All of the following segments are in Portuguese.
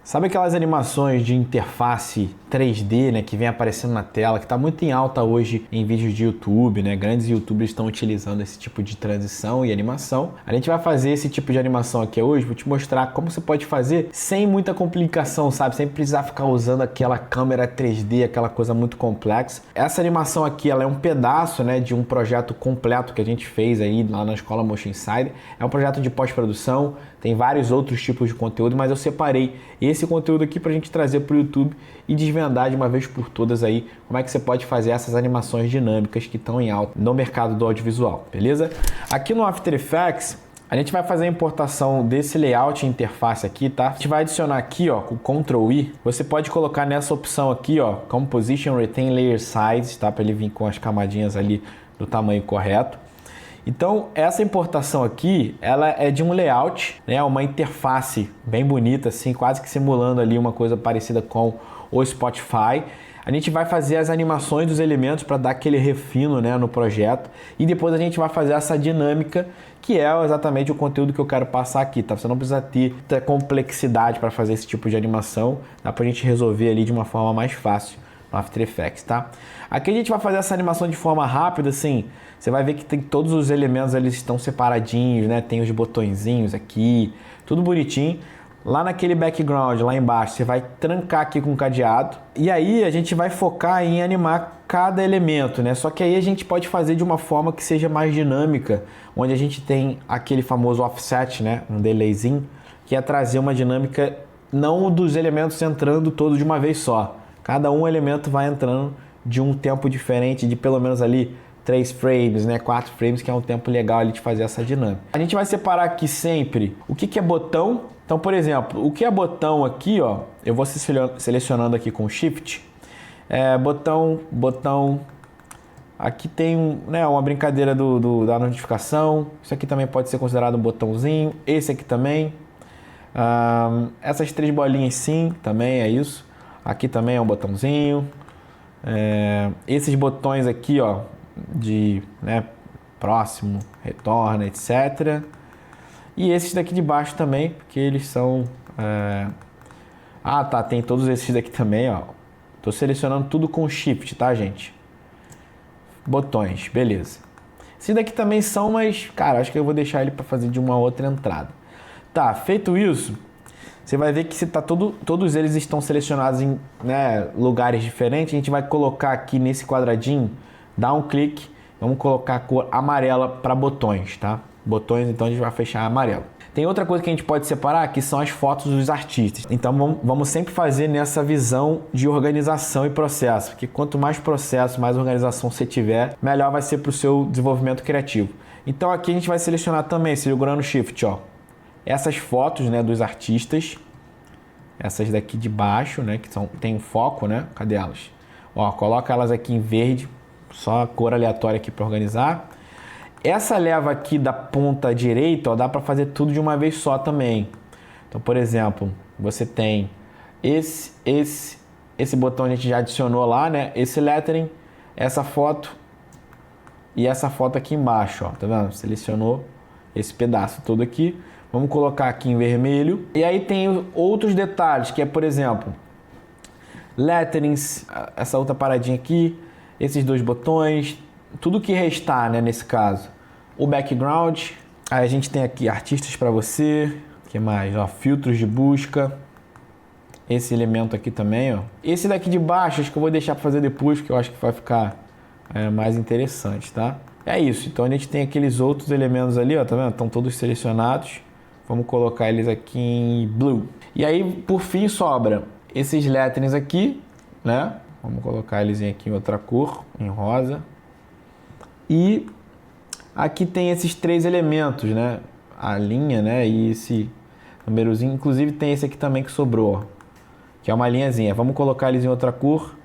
Sabe aquelas animações de interface 3D, né, que vem aparecendo na tela, que está muito em alta hoje em vídeos de YouTube, né? Grandes YouTubers estão utilizando esse tipo de transição e animação. A gente vai fazer esse tipo de animação aqui hoje, vou te mostrar como você pode fazer sem muita complicação, sabe? Sem precisar ficar usando aquela câmera 3D, aquela coisa muito complexa. Essa animação aqui, ela é um pedaço, né, de um projeto completo que a gente fez aí lá na Escola Motion Insider. É um projeto de pós-produção, tem vários outros tipos de conteúdo, mas eu separei esse conteúdo aqui para a gente trazer para o YouTube e desvendar de uma vez por todas aí como é que você pode fazer essas animações dinâmicas que estão em alta no mercado do audiovisual, beleza? Aqui no After Effects, a gente vai fazer a importação desse layout interface aqui, tá? A gente vai adicionar aqui, ó, com Ctrl I. Você pode colocar nessa opção aqui, ó, Composition Retain Layer Size, tá? Para ele vir com as camadinhas ali do tamanho correto. Então, essa importação aqui, ela é de um layout, né, uma interface bem bonita, assim, quase que simulando ali uma coisa parecida com o Spotify. A gente vai fazer as animações dos elementos para dar aquele refino, né, no projeto. E depois a gente vai fazer essa dinâmica, que é exatamente o conteúdo que eu quero passar aqui, tá? Você não precisa ter complexidade para fazer esse tipo de animação. Dá para a gente resolver ali de uma forma mais fácil no After Effects, tá? Aqui a gente vai fazer essa animação de forma rápida, assim. Você vai ver que tem todos os elementos, eles estão separadinhos, né? Tem os botõezinhos aqui, tudo bonitinho. Lá naquele background, lá embaixo, você vai trancar aqui com o cadeado. E aí a gente vai focar em animar cada elemento, né? Só que aí a gente pode fazer de uma forma que seja mais dinâmica, onde a gente tem aquele famoso offset, né? Um delayzinho, que é trazer uma dinâmica não dos elementos entrando todos de uma vez só. Cada um elemento vai entrando de um tempo diferente, de pelo menos ali 3 frames, né? 4 frames, que é um tempo legal ali de fazer essa dinâmica. A gente vai separar aqui sempre o que é botão. Então, por exemplo, o que é botão aqui, ó, eu vou selecionando aqui com Shift. Botão. Aqui tem né, uma brincadeira da notificação. Isso aqui também pode ser considerado um botãozinho. Esse aqui também. Essas 3 bolinhas sim, também é isso. Aqui também é um botãozinho. Esses botões aqui, ó, de né, próximo, retorna, etc. E esses daqui de baixo também, porque eles são... tá, tem todos esses daqui também, ó. Tô selecionando tudo com Shift, tá, gente? Botões, beleza. Esses daqui também são, mas, cara, acho que eu vou deixar ele para fazer de uma outra entrada. Tá, feito isso, você vai ver que se tá todos eles estão selecionados em né, lugares diferentes. A gente vai colocar aqui nesse quadradinho, dá um clique, vamos colocar a cor amarela para botões, tá? Botões, então a gente vai fechar amarelo. Tem outra coisa que a gente pode separar, que são as fotos dos artistas. Então vamos sempre fazer nessa visão de organização e processo, porque quanto mais processo, mais organização você tiver, melhor vai ser para o seu desenvolvimento criativo. Então aqui a gente vai selecionar também, segurando o Shift, ó, essas fotos, né, dos artistas, essas daqui de baixo, né, que tem um foco, né? Cadê elas? Ó, coloca elas aqui em verde, só a cor aleatória aqui para organizar. Essa leva aqui da ponta direita, ó, dá para fazer tudo de uma vez só também. Então, por exemplo, você tem esse botão a gente já adicionou lá, né? Esse lettering, essa foto e essa foto aqui embaixo, ó, tá vendo? Selecionou esse pedaço todo aqui. Vamos colocar aqui em vermelho. E aí tem outros detalhes, que é, por exemplo, letterings, essa outra paradinha aqui, esses 2 botões, tudo que restar, né, nesse caso. O background, aí a gente tem aqui artistas para você, o que mais? Ó, filtros de busca, esse elemento aqui também, ó. Esse daqui de baixo, acho que eu vou deixar para fazer depois, que eu acho que vai ficar mais interessante, tá? É isso, então a gente tem aqueles outros elementos ali, ó, tá vendo? Estão todos selecionados. Vamos colocar eles aqui em blue. E aí, por fim, sobra esses letterings aqui, né? Vamos colocar eles aqui em outra cor, em rosa. E aqui tem esses 3 elementos, né? A linha, né? E esse númerozinho. Inclusive tem esse aqui também que sobrou, ó, que é uma linhazinha. Vamos colocar eles em outra cor.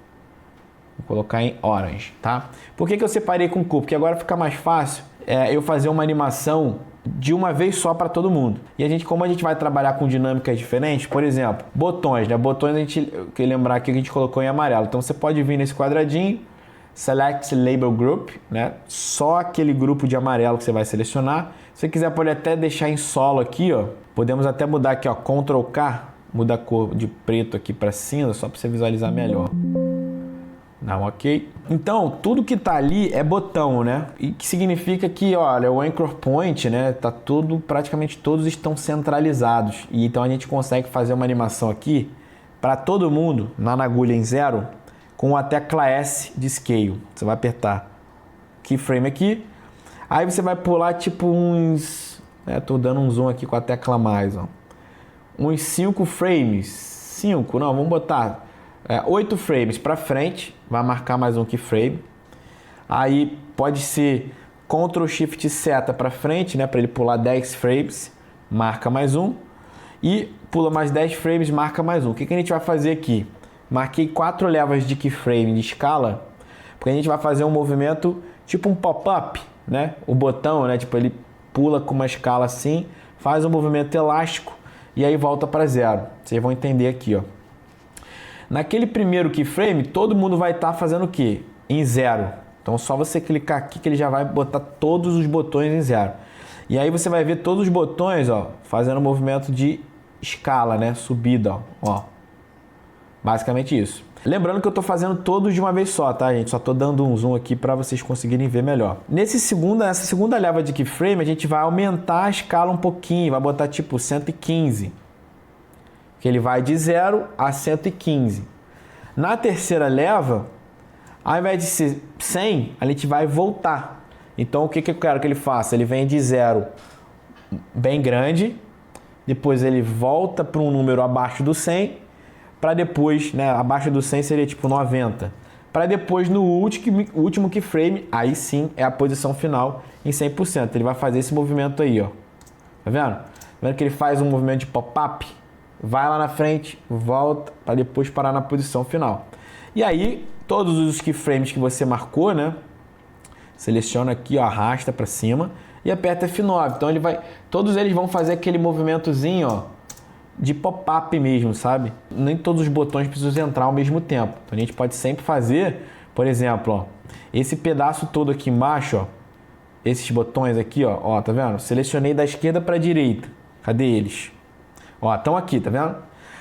Vou colocar em orange, tá? Por que eu separei com cor? Porque agora fica mais fácil eu fazer uma animação de uma vez só para todo mundo. E como a gente vai trabalhar com dinâmicas diferentes, por exemplo, botões, né? Botões a gente quer lembrar aqui que a gente colocou em amarelo. Então você pode vir nesse quadradinho, Select Label Group, né? Só aquele grupo de amarelo que você vai selecionar. Se você quiser, pode até deixar em solo aqui, ó. Podemos até mudar aqui, ó, Ctrl K, Muda a cor de preto aqui para cinza, só para você visualizar melhor. Dá um ok. Então, tudo que tá ali é botão, né? E que significa que, olha, o anchor point, né? Tá tudo, praticamente todos estão centralizados. E então a gente consegue fazer uma animação aqui para todo mundo, na agulha em 0, com a tecla S de Scale. Você vai apertar Keyframe aqui. Aí você vai pular tipo uns... tô dando um zoom aqui com a tecla mais, ó. Uns 5 frames. 5, não, vamos botar 8 frames para frente. Vai marcar mais um keyframe. Aí pode ser Ctrl Shift seta para frente, né? Para ele pular 10 frames. Marca mais um. E pula mais 10 frames, marca mais um. O que a gente vai fazer aqui? Marquei 4 levas de keyframe de escala. Porque a gente vai fazer um movimento tipo um pop-up, né? O botão, né? Tipo, ele pula com uma escala assim, faz um movimento elástico e aí volta para 0. Vocês vão entender aqui, ó. Naquele primeiro keyframe, todo mundo vai estar fazendo o quê? Em 0. Então, só você clicar aqui que ele já vai botar todos os botões em 0. E aí você vai ver todos os botões, ó, fazendo um movimento de escala, né? Subida, ó. Basicamente isso. Lembrando que eu estou fazendo todos de uma vez só, tá, gente? Só estou dando um zoom aqui para vocês conseguirem ver melhor. Nessa segunda leva de keyframe, a gente vai aumentar a escala um pouquinho, vai botar tipo 115. Que ele vai de 0 a 115. Na terceira leva, ao invés de ser 100, a gente vai voltar. Então, o que eu quero que ele faça? Ele vem de 0 bem grande, depois ele volta para um número abaixo do 100, para depois, né, abaixo do 100 seria tipo 90. Para depois, no último keyframe, aí sim é a posição final em 100%. Ele vai fazer esse movimento aí, ó. Tá vendo? Tá vendo que ele faz um movimento de pop-up? Vai lá na frente, volta, para depois parar na posição final. E aí, todos os keyframes que você marcou, né? Seleciona aqui, ó, arrasta para cima e aperta F9. Então, todos eles vão fazer aquele movimentozinho, ó, de pop-up mesmo, sabe? Nem todos os botões precisam entrar ao mesmo tempo. Então, a gente pode sempre fazer, por exemplo, ó, esse pedaço todo aqui embaixo, ó, esses botões aqui, ó, tá vendo? Selecionei da esquerda para a direita. Cadê eles? Ó, estão aqui, tá vendo?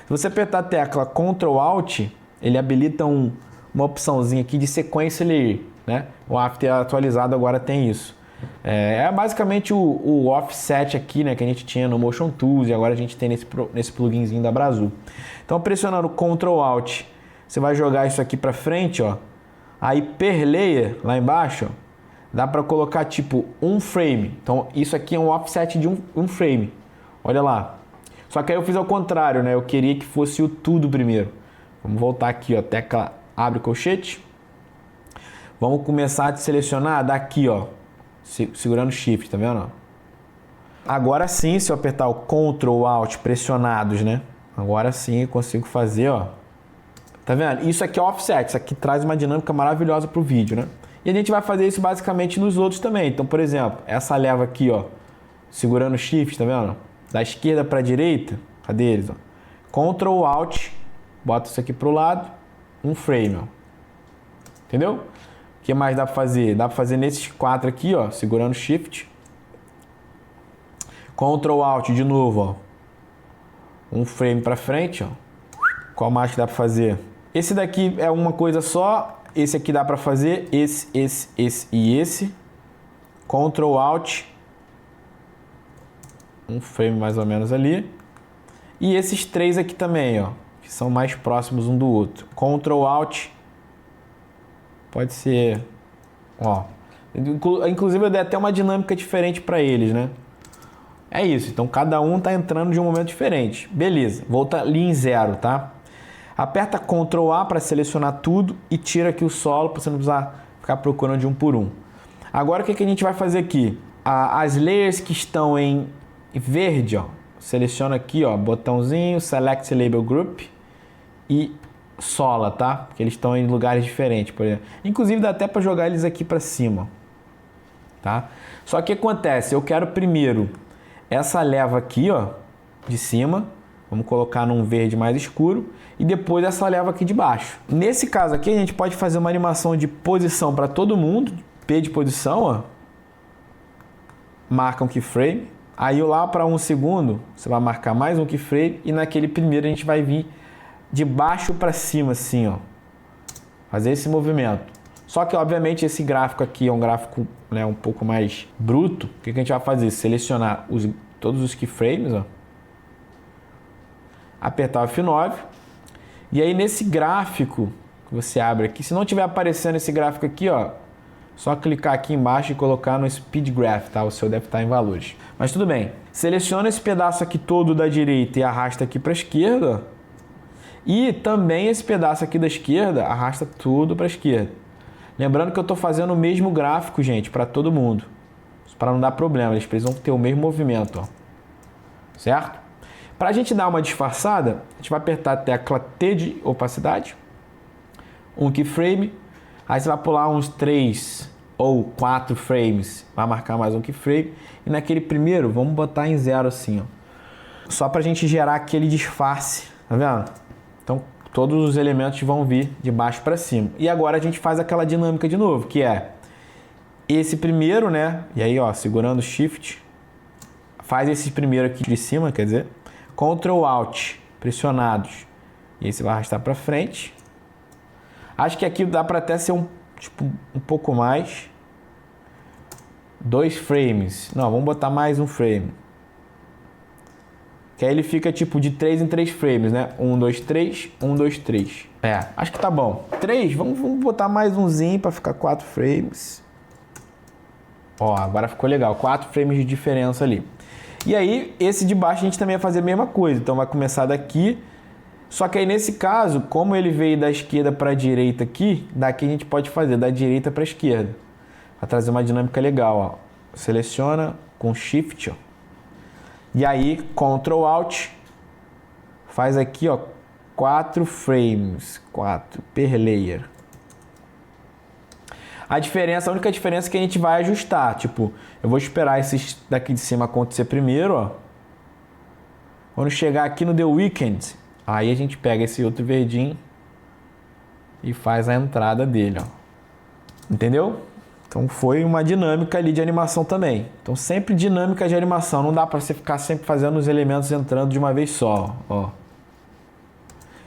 Se você apertar a tecla Ctrl Alt, ele habilita uma opçãozinha aqui de sequência layer, né? O After atualizado agora tem isso. É basicamente o offset aqui, né, que a gente tinha no Motion Tools e agora a gente tem nesse pluginzinho da Brazil. Então, pressionando Ctrl Alt, você vai jogar isso aqui para frente, ó. Aí per layer, lá embaixo, ó, dá para colocar tipo um frame. Então, isso aqui é um offset de um frame. Olha lá. Só que aí eu fiz ao contrário, né? Eu queria que fosse o tudo primeiro. Vamos voltar aqui, ó, tecla abre colchete. Vamos começar a selecionar daqui, ó, segurando Shift, tá vendo? Agora sim, se eu apertar o Ctrl Alt pressionados, né? Agora sim eu consigo fazer, ó. Tá vendo? Isso aqui é offset, isso aqui traz uma dinâmica maravilhosa pro vídeo, né? E a gente vai fazer isso basicamente nos outros também. Então, por exemplo, essa leva aqui, ó, segurando Shift, tá vendo? Da esquerda para a direita, cadê eles? Ó? Ctrl Alt, bota isso aqui pro lado, um frame, ó. Entendeu? O que mais dá para fazer? Dá para fazer nesses 4 aqui, ó, segurando Shift. Ctrl Alt de novo, ó. Um frame para frente, ó. Qual mais que dá para fazer? Esse daqui é uma coisa só. Esse aqui dá para fazer esse e esse. Ctrl Alt. Um frame mais ou menos ali. E esses 3 aqui também, ó, que são mais próximos um do outro. Ctrl Alt. Pode ser, ó. Inclusive eu dei até uma dinâmica diferente para eles, né? É isso. Então cada um tá entrando de um momento diferente. Beleza. Volta ali em 0, tá? Aperta Ctrl A para selecionar tudo e tira aqui o solo para você não precisar ficar procurando de um por um. Agora o que a gente vai fazer aqui? As layers que estão em verde, ó, seleciona aqui, ó, botãozinho, Select Label Group e sola, tá? Porque eles estão em lugares diferentes, por exemplo. Inclusive dá até para jogar eles aqui para cima, tá? Só que acontece, eu quero primeiro essa leva aqui, ó, de cima, vamos colocar num verde mais escuro e depois essa leva aqui de baixo. Nesse caso aqui a gente pode fazer uma animação de posição para todo mundo, P de posição, ó. Marca um keyframe, Aí lá para 1 segundo, você vai marcar mais um keyframe e naquele primeiro a gente vai vir de baixo para cima assim, ó. Fazer esse movimento. Só que obviamente esse gráfico aqui é um gráfico, né, um pouco mais bruto. O que a gente vai fazer? Selecionar todos os keyframes, ó. Apertar o F9. E aí nesse gráfico que você abre aqui, se não tiver aparecendo esse gráfico aqui, ó, só clicar aqui embaixo e colocar no Speed Graph, tá? O seu deve estar em valores. Mas tudo bem. Seleciona esse pedaço aqui todo da direita e arrasta aqui para a esquerda. E também esse pedaço aqui da esquerda arrasta tudo para a esquerda. Lembrando que eu estou fazendo o mesmo gráfico, gente, para todo mundo. Para não dar problema, eles precisam ter o mesmo movimento, ó. Certo? Para a gente dar uma disfarçada, a gente vai apertar a tecla T de opacidade, um keyframe, aí você vai pular uns 3 ou 4 frames, vai marcar mais um keyframe, e naquele primeiro, vamos botar em 0 assim, ó. Só para a gente gerar aquele disfarce, tá vendo? Então, todos os elementos vão vir de baixo para cima. E agora a gente faz aquela dinâmica de novo, que é esse primeiro, né? E aí, ó, segurando o Shift, faz esse primeiro aqui de cima, quer dizer, Ctrl Alt, pressionados. E aí você vai arrastar para frente. Acho que aqui dá para até ser um pouco mais. 2 frames. Não, vamos botar mais um frame. Que aí ele fica tipo de 3 em 3 frames, né? 1, 2, 3, 1, 2, 3. É, acho que tá bom. 3, vamos botar mais umzinho para ficar 4 frames. Ó, agora ficou legal. 4 frames de diferença ali. E aí, esse de baixo a gente também vai fazer a mesma coisa. Então vai começar daqui. Só que aí nesse caso, como ele veio da esquerda para a direita aqui, daqui a gente pode fazer da direita para a esquerda. Vai trazer uma dinâmica legal, ó. Seleciona com Shift, ó. E aí, Ctrl Alt, faz aqui, ó, 4 frames, 4 per layer. A única diferença é que a gente vai ajustar, tipo, eu vou esperar esses daqui de cima acontecer primeiro, ó. Quando chegar aqui no The Weeknd, aí a gente pega esse outro verdinho e faz a entrada dele, ó. Entendeu? Então foi uma dinâmica ali de animação também. Então sempre dinâmica de animação, não dá para você ficar sempre fazendo os elementos entrando de uma vez só, ó.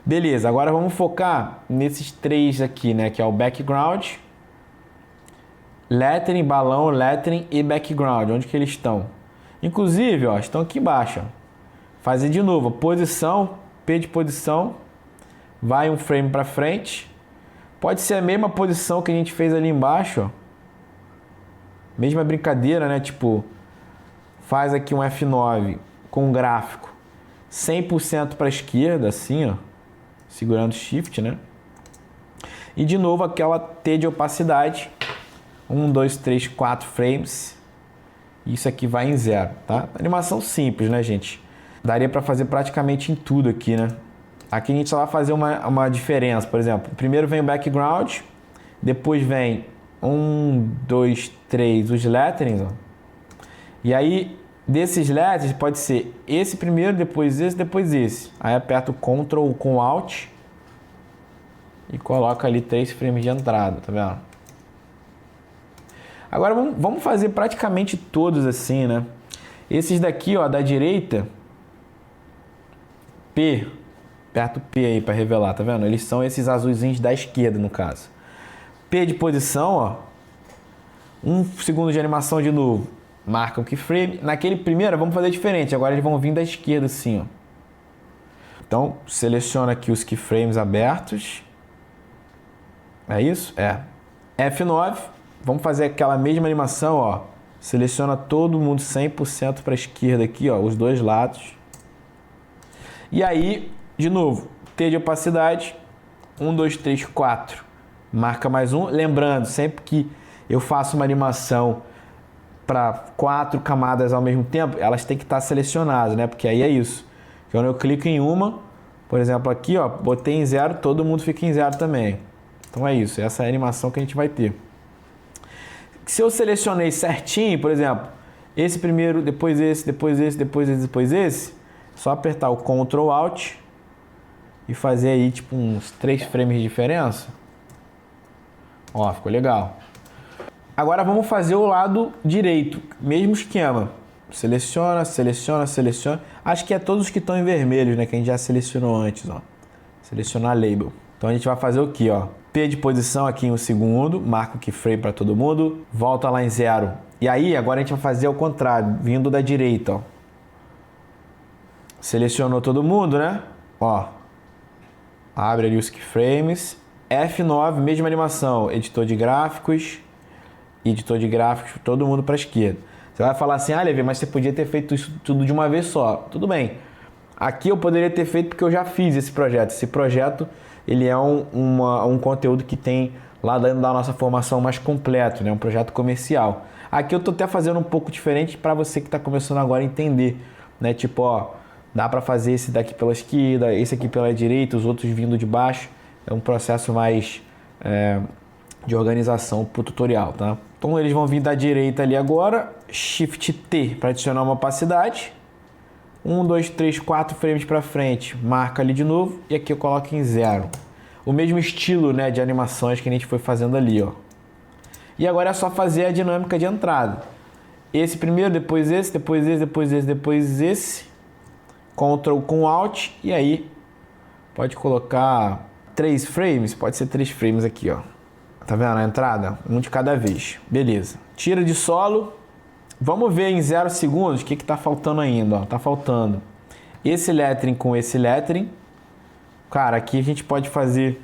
Beleza, agora vamos focar nesses 3 aqui, né, que é o background, lettering, balão, lettering e background. Onde que eles estão? Inclusive, ó, estão aqui embaixo, ó. Fazer de novo, posição, P de posição, vai um frame para frente. Pode ser a mesma posição que a gente fez ali embaixo, ó. Mesma brincadeira, né? Tipo, faz aqui um F9 com um gráfico 100% para a esquerda, assim, ó, segurando Shift, né? E de novo aquela T de opacidade, 1, 2, 3, 4 frames. Isso aqui vai em 0, tá? Animação simples, né, gente? Daria para fazer praticamente em tudo aqui, né? Aqui a gente só vai fazer uma diferença, por exemplo, primeiro vem o background, depois vem 1, 2, 3, os letterings, ó. E aí, desses letterings, pode ser esse primeiro, depois esse. Aí aperta o Ctrl com Alt e coloca ali 3 frames de entrada, tá vendo? Agora vamos fazer praticamente todos assim, né? Esses daqui, ó, da direita, P, aperta o P aí para revelar, tá vendo? Eles são esses azulzinhos da esquerda, no caso. P de posição, ó, 1 segundo de animação de novo, marca o keyframe. Naquele primeiro, vamos fazer diferente, agora eles vão vir da esquerda assim, ó. Então, seleciona aqui os keyframes abertos. É isso? É. F9, vamos fazer aquela mesma animação, ó. Seleciona todo mundo 100% para a esquerda aqui, ó, os dois lados. E aí, de novo, T de opacidade, 1, 2, 3, 4. Marca mais um. Lembrando, sempre que eu faço uma animação para 4 camadas ao mesmo tempo, elas têm que estar selecionadas, né? Porque aí é isso. Quando eu clico em uma, por exemplo, aqui, ó, botei em 0, todo mundo fica em 0 também. Então é isso, essa é a animação que a gente vai ter. Se eu selecionei certinho, por exemplo, esse primeiro, depois esse, depois esse, depois esse, depois esse, só apertar o Ctrl Alt e fazer aí tipo uns 3 frames de diferença. Ó, ficou legal. Agora vamos fazer o lado direito, mesmo esquema. seleciona, seleciona, seleciona. Acho que é todos os que estão em vermelho, né? Que a gente já selecionou antes, ó. Selecionar label. Então a gente vai fazer o que, ó? P de posição aqui em 1 segundo, marca o keyframe para todo mundo, volta lá em 0. E aí, agora a gente vai fazer ao contrário, vindo da direita, ó. Selecionou todo mundo, né? Ó. Abre ali os keyframes. F9, mesma animação, editor de gráficos, todo mundo para a esquerda. Você vai falar assim, ah, Levi, mas você podia ter feito isso tudo de uma vez só. Tudo bem. Aqui eu poderia ter feito porque eu já fiz esse projeto. Esse projeto, ele é um conteúdo que tem lá dentro da nossa formação mais completo, né? Um projeto comercial. Aqui eu tô até fazendo um pouco diferente para você que está começando agora a entender, né? Tipo, ó, dá para fazer esse daqui pela esquerda, esse aqui pela direita, os outros vindo de baixo. É um processo mais de organização para o tutorial, tá? Então eles vão vir da direita ali agora, Shift T para adicionar uma opacidade. 1, 2, 3, 4 frames para frente, marca ali de novo e aqui eu coloco em 0. O mesmo estilo, né, de animações que a gente foi fazendo ali, ó. E agora é só fazer a dinâmica de entrada. Esse primeiro, depois esse, depois esse, depois esse, depois esse. Ctrl com Alt e aí pode colocar 3 frames, pode ser 3 frames aqui, ó. Tá vendo a entrada? Um de cada vez. Beleza. Tira de solo. Vamos ver em 0 segundos o que tá faltando ainda, ó. Tá faltando esse lettering com esse lettering. Cara, aqui a gente pode fazer...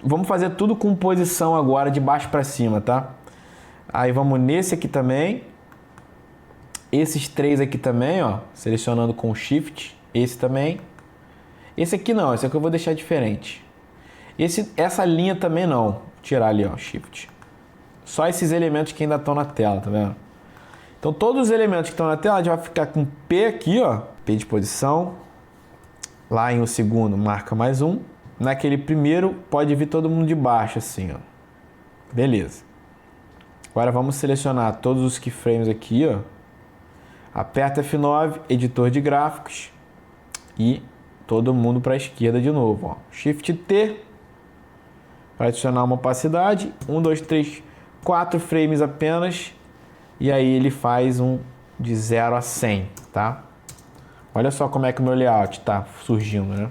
Vamos fazer tudo com posição agora de baixo para cima, tá? Aí vamos nesse aqui também. Esses 3 aqui também, ó. Selecionando com Shift. Esse também. Esse aqui não, esse aqui eu vou deixar diferente. Essa linha também não. Vou tirar ali, ó, Shift. Só esses elementos que ainda estão na tela, tá vendo? Então todos os elementos que estão na tela, a gente vai ficar com P aqui, ó. P de posição. Lá em 1 segundo, marca mais 1. Naquele primeiro, pode vir todo mundo de baixo, assim, ó. Beleza. Agora vamos selecionar todos os keyframes aqui, ó. Aperta F9, editor de gráficos. E todo mundo para a esquerda de novo, ó. Shift T. Para adicionar uma opacidade. 1, 2, 3, 4 frames apenas. E aí ele faz um de 0 a 100, tá? Olha só como é que o meu layout tá surgindo, né?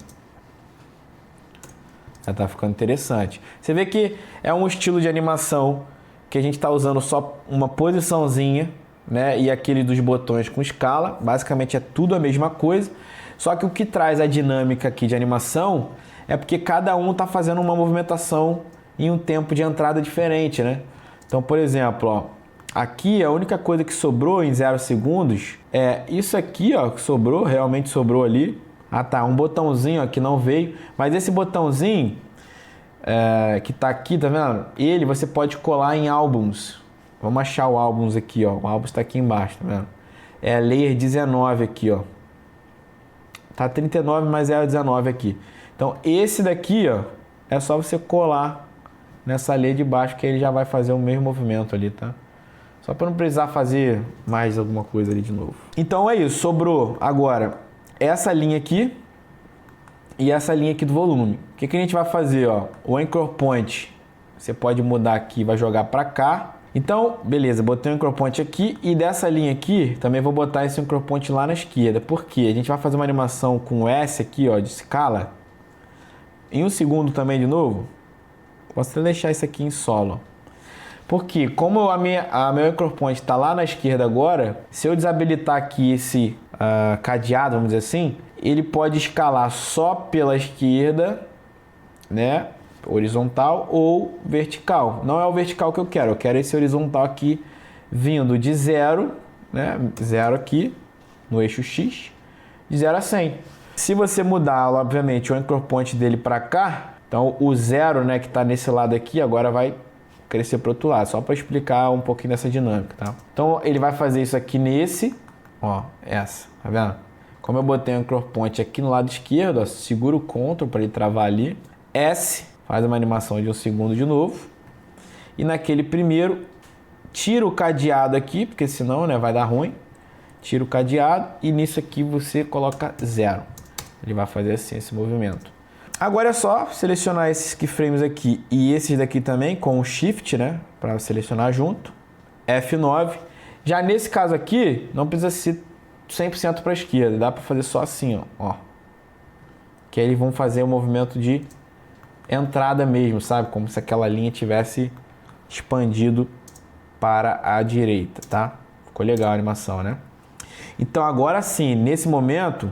Já tá ficando interessante. Você vê que é um estilo de animação que a gente tá usando só uma posiçãozinha, né? E aquele dos botões com escala. Basicamente é tudo a mesma coisa. Só que o que traz a dinâmica aqui de animação é porque cada um tá fazendo uma movimentação em um tempo de entrada diferente, né? Então, por exemplo, ó, aqui a única coisa que sobrou em 0 segundos é isso aqui, ó, que sobrou, realmente sobrou ali. Ah tá, um botãozinho ó, que não veio, mas esse botãozinho que tá aqui, tá vendo? Ele você pode colar em álbuns. Vamos achar o álbuns aqui, ó. O álbum está aqui embaixo, tá vendo? É layer 19 aqui, ó. Tá 39, mas é 19 aqui. Então esse daqui, ó, é só você colar nessa layer de baixo que ele já vai fazer o mesmo movimento ali, tá? Só para não precisar fazer mais alguma coisa ali de novo. Então é isso, sobrou agora essa linha aqui e essa linha aqui do volume. O que a gente vai fazer, ó? O Anchor Point, você pode mudar aqui, vai jogar para cá. Então, beleza, botei o Anchor Point aqui e dessa linha aqui, também vou botar esse Anchor Point lá na esquerda. Por quê? A gente vai fazer uma animação com S aqui, ó, de escala. Em 1 segundo também de novo. Posso até deixar isso aqui em solo. Porque como a meu Anchor Point está lá na esquerda agora, se eu desabilitar aqui esse cadeado, vamos dizer assim, ele pode escalar só pela esquerda, né? Horizontal ou vertical. Não é o vertical que eu quero esse horizontal aqui vindo de 0, né? 0 aqui no eixo X, de 0 a 100. Se você mudar, obviamente, o Anchor Point dele para cá, então o 0, né, que está nesse lado aqui, agora vai crescer para o outro lado, só para explicar um pouquinho dessa dinâmica, tá? Então ele vai fazer isso aqui nesse, ó, essa, tá vendo? Como eu botei o Anchor Point aqui no lado esquerdo, ó, segura o Ctrl para ele travar ali, S, faz uma animação de 1 segundo de novo, e naquele primeiro, tira o cadeado aqui, porque senão, né, vai dar ruim, tira o cadeado, e nisso aqui você coloca 0, ele vai fazer assim, esse movimento. Agora é só selecionar esses keyframes aqui e esses daqui também com o Shift, né? Para selecionar junto. F9. Já nesse caso aqui, não precisa ser 100% para a esquerda, dá para fazer só assim, ó. Que aí eles vão fazer o movimento de entrada mesmo, sabe? Como se aquela linha tivesse expandido para a direita, tá? Ficou legal a animação, né? Então agora sim, nesse momento,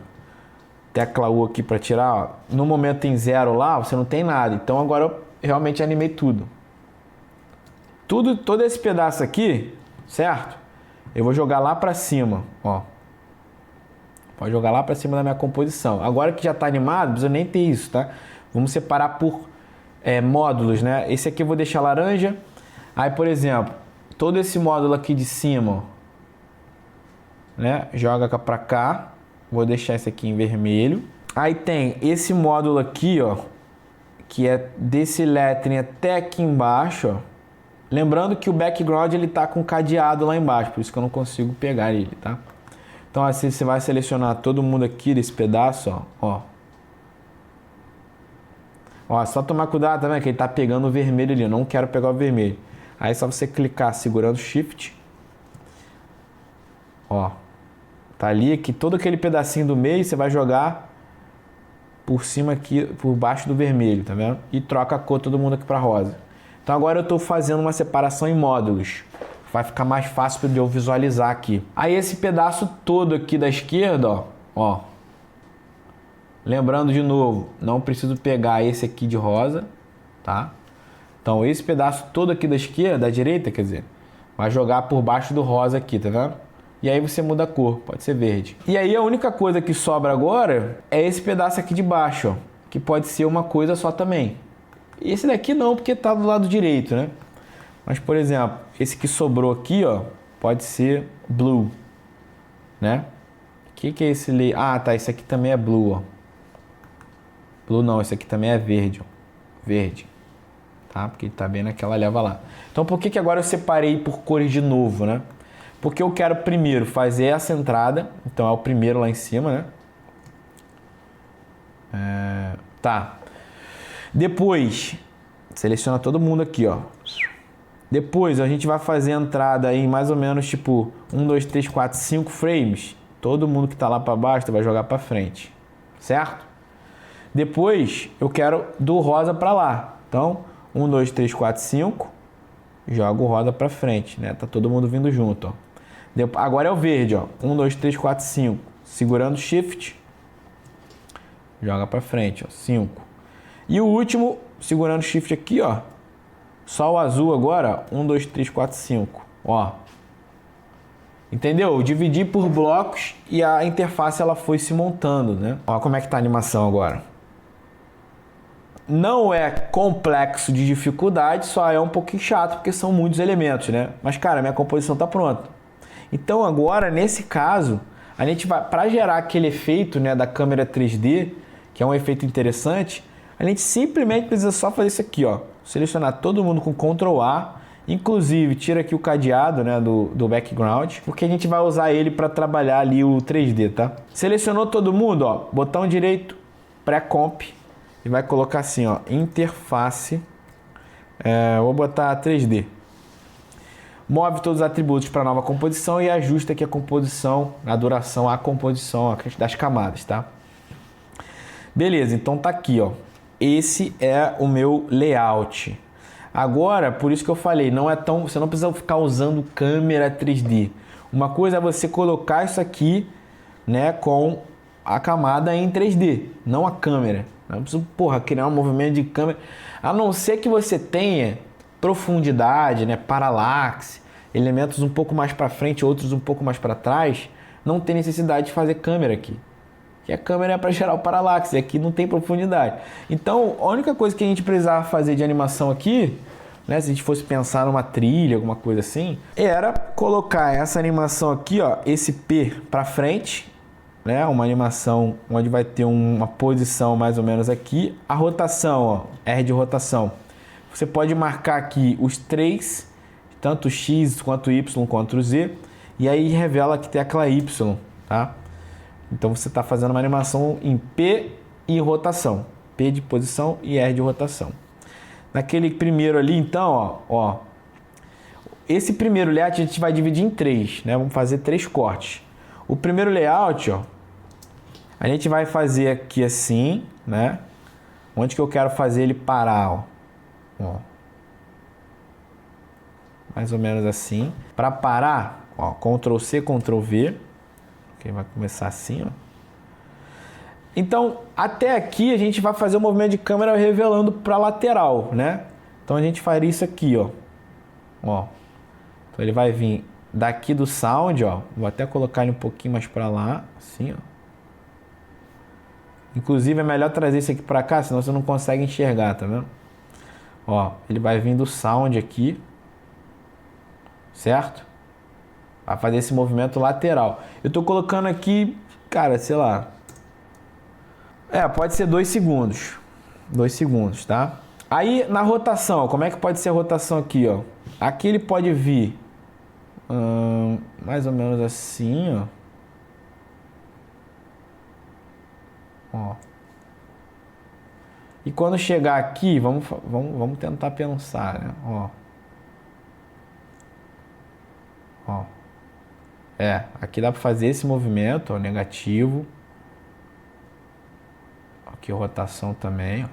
tecla U aqui para tirar, ó, no momento em 0 lá, você não tem nada. Então agora eu realmente animei tudo. Todo esse pedaço aqui, certo? Eu vou jogar lá para cima, ó. Pode jogar lá para cima da minha composição. Agora que já está animado, não precisa nem ter isso, tá? Vamos separar por módulos, né? Esse aqui eu vou deixar laranja. Aí, por exemplo, todo esse módulo aqui de cima, ó, né? Joga para cá. Vou deixar esse aqui em vermelho. Aí tem esse módulo aqui, ó, que é desse lettering até aqui embaixo, ó. Lembrando que o background ele tá com cadeado lá embaixo, por isso que eu não consigo pegar ele, tá? Então assim você vai selecionar todo mundo aqui desse pedaço, ó. Ó, só tomar cuidado, tá vendo? Que ele tá pegando o vermelho ali, eu não quero pegar o vermelho. Aí é só você clicar segurando Shift. Ó. Tá ali, que todo aquele pedacinho do meio você vai jogar por cima aqui, por baixo do vermelho, tá vendo? E troca a cor todo mundo aqui para rosa. Então agora eu estou fazendo uma separação em módulos. Vai ficar mais fácil de eu visualizar aqui. Aí esse pedaço todo aqui da esquerda, ó. Lembrando de novo, não preciso pegar esse aqui de rosa, tá? Então esse pedaço todo aqui da esquerda, da direita, quer dizer, vai jogar por baixo do rosa aqui, tá vendo? E aí você muda a cor, pode ser verde. E aí a única coisa que sobra agora é esse pedaço aqui de baixo, ó, que pode ser uma coisa só também. Esse daqui não, porque tá do lado direito, né? Mas, por exemplo, esse que sobrou aqui, ó, pode ser blue, né? O que é esse? Ah, tá, esse aqui também é blue, ó. Blue não, esse aqui também é verde, ó. Verde, tá? Porque ele tá bem naquela leva lá. Então, por que agora eu separei por cores de novo, né? Porque eu quero primeiro fazer essa entrada, então é o primeiro lá em cima, né? Tá. Depois, seleciona todo mundo aqui, ó. Depois a gente vai fazer a entrada em mais ou menos tipo 1, 2, 3, 4, 5 frames. Todo mundo que tá lá para baixo vai jogar para frente, certo? Depois eu quero do rosa para lá. Então, 1, 2, 3, 4, 5. Jogo o rosa para frente, né? Tá todo mundo vindo junto, ó. Agora é o verde, ó. 1, 2, 3, 4, 5. Segurando Shift. Joga para frente, ó. 5. E o último, segurando Shift aqui, ó. Só o azul agora, 1, 2, 3, 4, 5. Ó. Entendeu? Eu dividi por blocos e a interface ela foi se montando, né? Ó como é que tá a animação agora. Não é complexo de dificuldade, só é um pouquinho chato porque são muitos elementos, né? Mas, cara, minha composição tá pronta. Então agora, nesse caso, a gente vai, para gerar aquele efeito, né, da câmera 3D, que é um efeito interessante, a gente simplesmente precisa só fazer isso aqui, ó. Selecionar todo mundo com Ctrl A, inclusive tira aqui o cadeado, né, do background, porque a gente vai usar ele para trabalhar ali o 3D, tá? Selecionou todo mundo, ó, botão direito, pré-comp, e vai colocar assim, ó, interface, vou botar 3D. Move todos os atributos para nova composição e ajusta aqui a composição, a duração, a composição das camadas, tá? Beleza, então tá aqui, ó. Esse é o meu layout. Agora, por isso que eu falei, não é tão, você não precisa ficar usando câmera 3D. Uma coisa é você colocar isso aqui, né, com a camada em 3D, não a câmera. Não precisa, porra, criar um movimento de câmera, a não ser que você tenha profundidade, né, paralaxe, elementos um pouco mais para frente, outros um pouco mais para trás, não tem necessidade de fazer câmera aqui. Que a câmera é para gerar o paralaxe, e aqui não tem profundidade. Então, a única coisa que a gente precisava fazer de animação aqui, né, se a gente fosse pensar numa trilha, alguma coisa assim, era colocar essa animação aqui, ó, esse P para frente, né, uma animação onde vai ter uma posição mais ou menos aqui, a rotação, ó, R de rotação. Você pode marcar aqui os três, tanto X quanto Y quanto Z, e aí revela que tem aquela Y, tá? Então você está fazendo uma animação em P e rotação. P de posição e R de rotação. Naquele primeiro ali, então, ó, esse primeiro layout a gente vai dividir em três, né? Vamos fazer 3 cortes. O primeiro layout, ó, a gente vai fazer aqui assim, né? Onde que eu quero fazer ele parar, ó. Ó. Mais ou menos assim. Para parar, ó, Ctrl C, Ctrl V. Ok, vai começar assim, ó. Então, até aqui a gente vai fazer o movimento de câmera revelando para lateral, né? Então a gente faria isso aqui, ó. Ó. Então ele vai vir daqui do sound, ó. Vou até colocar ele um pouquinho mais para lá, assim, ó. Inclusive é melhor trazer isso aqui para cá, senão você não consegue enxergar, tá vendo? Ó, ele vai vir do sound aqui, certo? Vai fazer esse movimento lateral. Eu tô colocando aqui, cara, sei lá. Pode ser 2 segundos. 2 segundos, tá? Aí na rotação, como é que pode ser a rotação aqui, ó? Aqui ele pode vir mais ou menos assim, ó. Ó. E quando chegar aqui, vamos tentar pensar, né? Ó. Ó. Aqui dá para fazer esse movimento, ó, negativo. Aqui rotação também, ó.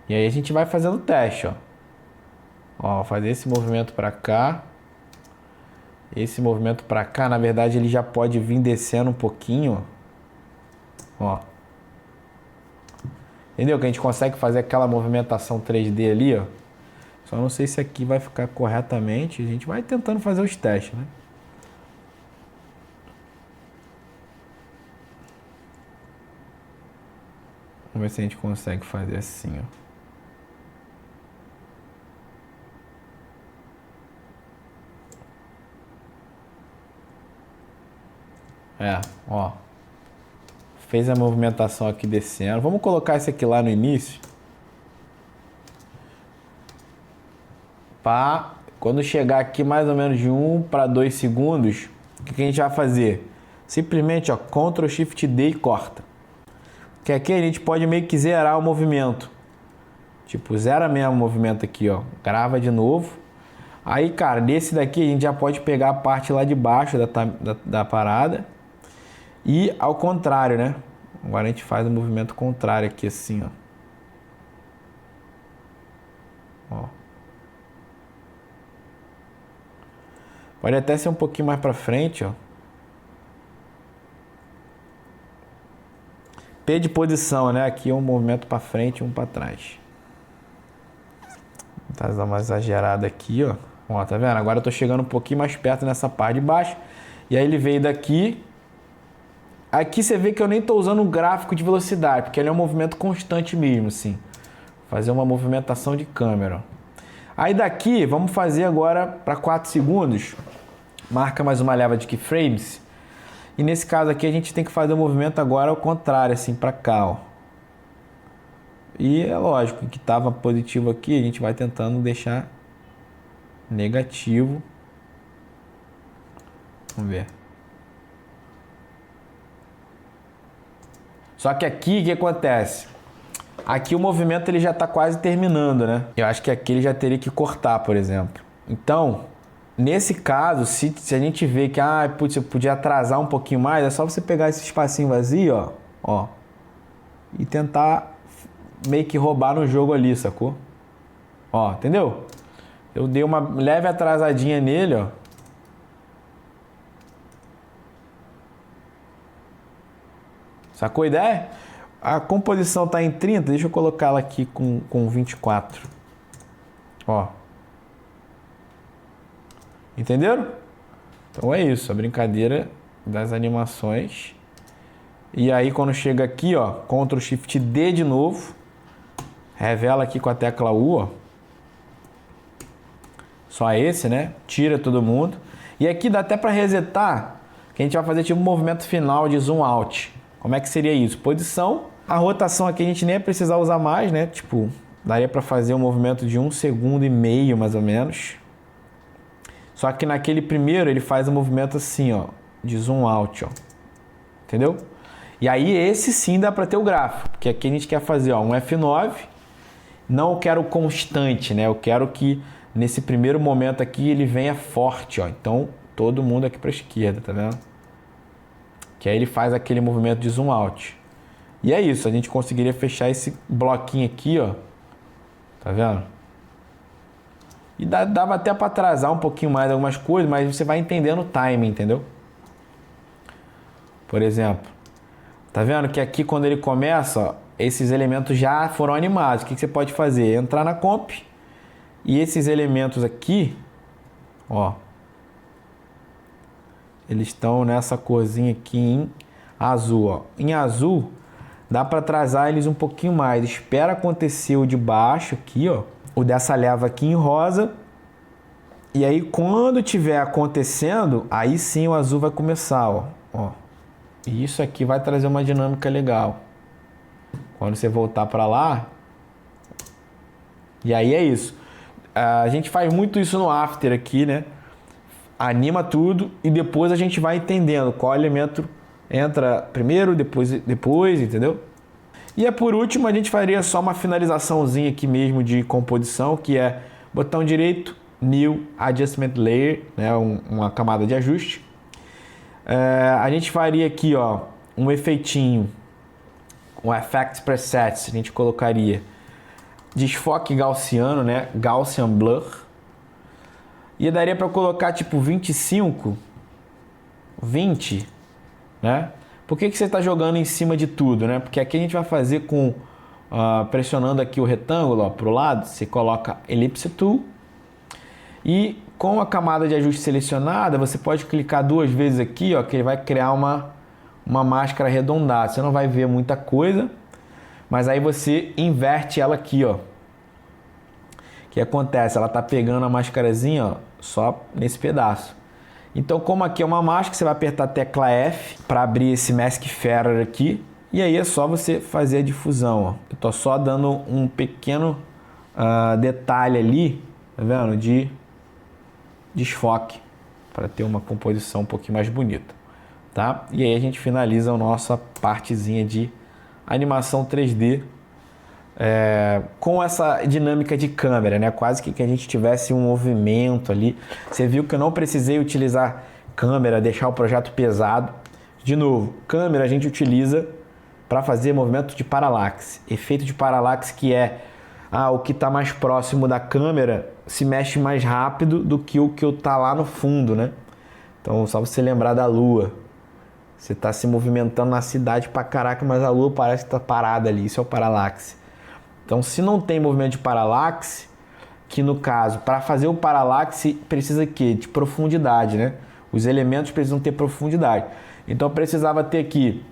E aí a gente vai fazendo o teste, ó. Ó, fazer esse movimento para cá. Esse movimento para cá, na verdade, ele já pode vir descendo um pouquinho, ó. Entendeu? Que a gente consegue fazer aquela movimentação 3D ali, ó. Só não sei se aqui vai ficar corretamente. A gente vai tentando fazer os testes, né? Vamos ver se a gente consegue fazer assim, ó. Ó. Fez a movimentação aqui descendo. Vamos colocar esse aqui lá no início. Quando chegar aqui mais ou menos de 1 para 2 segundos, o que a gente vai fazer? Simplesmente, ó, Ctrl Shift D e corta. Que aqui a gente pode meio que zerar o movimento. Tipo, zera mesmo o movimento aqui, ó. Grava de novo. Aí, cara, desse daqui a gente já pode pegar a parte lá de baixo da parada. E ao contrário, né? Agora a gente faz o movimento contrário aqui, assim, ó. Pode até ser um pouquinho mais pra frente, ó. P de posição, né? Aqui é um movimento pra frente e um pra trás. Vou dar uma exagerada aqui, ó. Ó, tá vendo? Agora eu tô chegando um pouquinho mais perto nessa parte de baixo. E aí ele veio daqui. Aqui você vê que eu nem tô usando um gráfico de velocidade, porque ele é um movimento constante mesmo, assim. Fazer uma movimentação de câmera, ó. Aí daqui, vamos fazer agora para 4 segundos. Marca mais uma leva de keyframes. E nesse caso aqui a gente tem que fazer o movimento agora ao contrário, assim, para cá, ó. E é lógico que estava positivo aqui, a gente vai tentando deixar negativo. Vamos ver. Só que aqui, o que acontece? Aqui o movimento ele já está quase terminando, né? Eu acho que aqui ele já teria que cortar, por exemplo. Então, nesse caso, se a gente vê que, putz, eu podia atrasar um pouquinho mais, é só você pegar esse espacinho vazio, ó, e tentar meio que roubar no jogo ali, sacou? Ó, entendeu? Eu dei uma leve atrasadinha nele, ó. Sacou a ideia? A composição está em 30, deixa eu colocar ela aqui com 24. Ó. Entenderam? Então é isso, a brincadeira das animações. E aí quando chega aqui, ó, Ctrl Shift D de novo. Revela aqui com a tecla U, ó. Só esse, né? Tira todo mundo. E aqui dá até para resetar, que a gente vai fazer tipo um movimento final de zoom out. Como é que seria isso? Posição. A rotação aqui a gente nem ia precisar usar mais, né? Tipo, daria para fazer um movimento de 1,5 segundos, mais ou menos. Só que naquele primeiro ele faz um movimento assim, ó, de zoom out, ó. Entendeu? E aí esse sim dá para ter o gráfico, porque aqui a gente quer fazer, ó, um F9 não quero constante, né? Eu quero que nesse primeiro momento aqui ele venha forte, ó. Então todo mundo aqui para a esquerda, tá vendo? Que aí ele faz aquele movimento de zoom out. E é isso, a gente conseguiria fechar esse bloquinho aqui, ó. Tá vendo? E dava até para atrasar um pouquinho mais algumas coisas, mas você vai entendendo o timing, entendeu? Por exemplo, tá vendo que aqui quando ele começa, ó, esses elementos já foram animados. O que você pode fazer? Entrar na comp e esses elementos aqui, ó, eles estão nessa corzinha aqui em azul, ó. Em azul, dá para atrasar eles um pouquinho mais. Espera acontecer o de baixo aqui, ó, o dessa leva aqui em rosa. E aí quando tiver acontecendo, aí sim o azul vai começar, ó. E isso aqui vai trazer uma dinâmica legal. Quando você voltar para lá. E aí é isso. A gente faz muito isso no After aqui, né? Anima tudo e depois a gente vai entendendo qual elemento entra primeiro, depois, entendeu? E por último a gente faria só uma finalizaçãozinha aqui mesmo de composição, que é botão direito, New Adjustment Layer, né? Uma camada de ajuste. A gente faria aqui, ó, um efeitinho, um Effects Presets, a gente colocaria desfoque gaussiano, né? Gaussian Blur. E daria para colocar tipo 25, 20, né? Por que você está jogando em cima de tudo, né? Porque aqui a gente vai fazer com pressionando aqui o retângulo para o lado, você coloca Ellipse Tool e com a camada de ajuste selecionada, você pode clicar 2 vezes aqui, ó, que ele vai criar uma máscara arredondada. Você não vai ver muita coisa, mas aí você inverte ela aqui, ó. O que acontece? Ela tá pegando a máscarazinha, ó, só nesse pedaço. Então, como aqui é uma máscara, você vai apertar a tecla F para abrir esse Mask Feather aqui. E aí é só você fazer a difusão, ó. Eu tô só dando um pequeno detalhe ali, tá vendo? De desfoque, para ter uma composição um pouquinho mais bonita, tá? E aí a gente finaliza a nossa partezinha de animação 3D com essa dinâmica de câmera, né? Quase que a gente tivesse um movimento ali. Você viu que eu não precisei utilizar câmera, deixar o projeto pesado. De novo, câmera a gente utiliza para fazer movimento de paralaxe. Efeito de paralaxe, que é o que está mais próximo da câmera se mexe mais rápido do que o que está lá no fundo, né? Então, só você lembrar da lua. Você está se movimentando na cidade pra caraca, mas a lua parece que está parada ali. Isso é o paralaxe. Então, se não tem movimento de paralaxe, que no caso, para fazer o paralaxe, precisa de profundidade, né? Os elementos precisam ter profundidade. Então, eu precisava ter aqui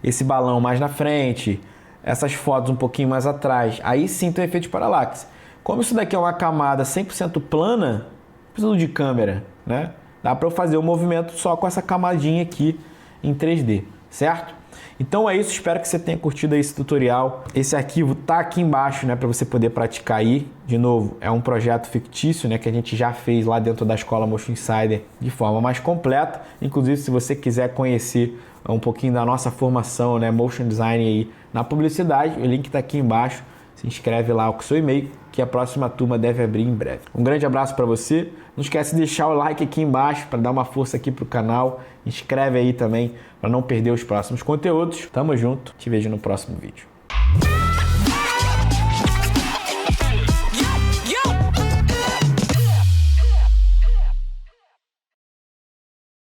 esse balão mais na frente, essas fotos um pouquinho mais atrás. Aí sim tem o efeito de paralaxe. Como isso daqui é uma camada 100% plana, preciso de câmera, né? Dá para eu fazer o movimento só com essa camadinha aqui em 3D, certo? Então é isso, espero que você tenha curtido esse tutorial. Esse arquivo tá aqui embaixo, né, para você poder praticar aí. De novo, é um projeto fictício, né, que a gente já fez lá dentro da escola Motion Insider de forma mais completa. Inclusive, se você quiser conhecer um pouquinho da nossa formação, né, Motion Design aí na publicidade, o link tá aqui embaixo. Se inscreve lá com o seu e-mail, que a próxima turma deve abrir em breve. Um grande abraço para você. Não esquece de deixar o like aqui embaixo para dar uma força aqui pro canal. Inscreve aí também para não perder os próximos conteúdos. Tamo junto. Te vejo no próximo vídeo.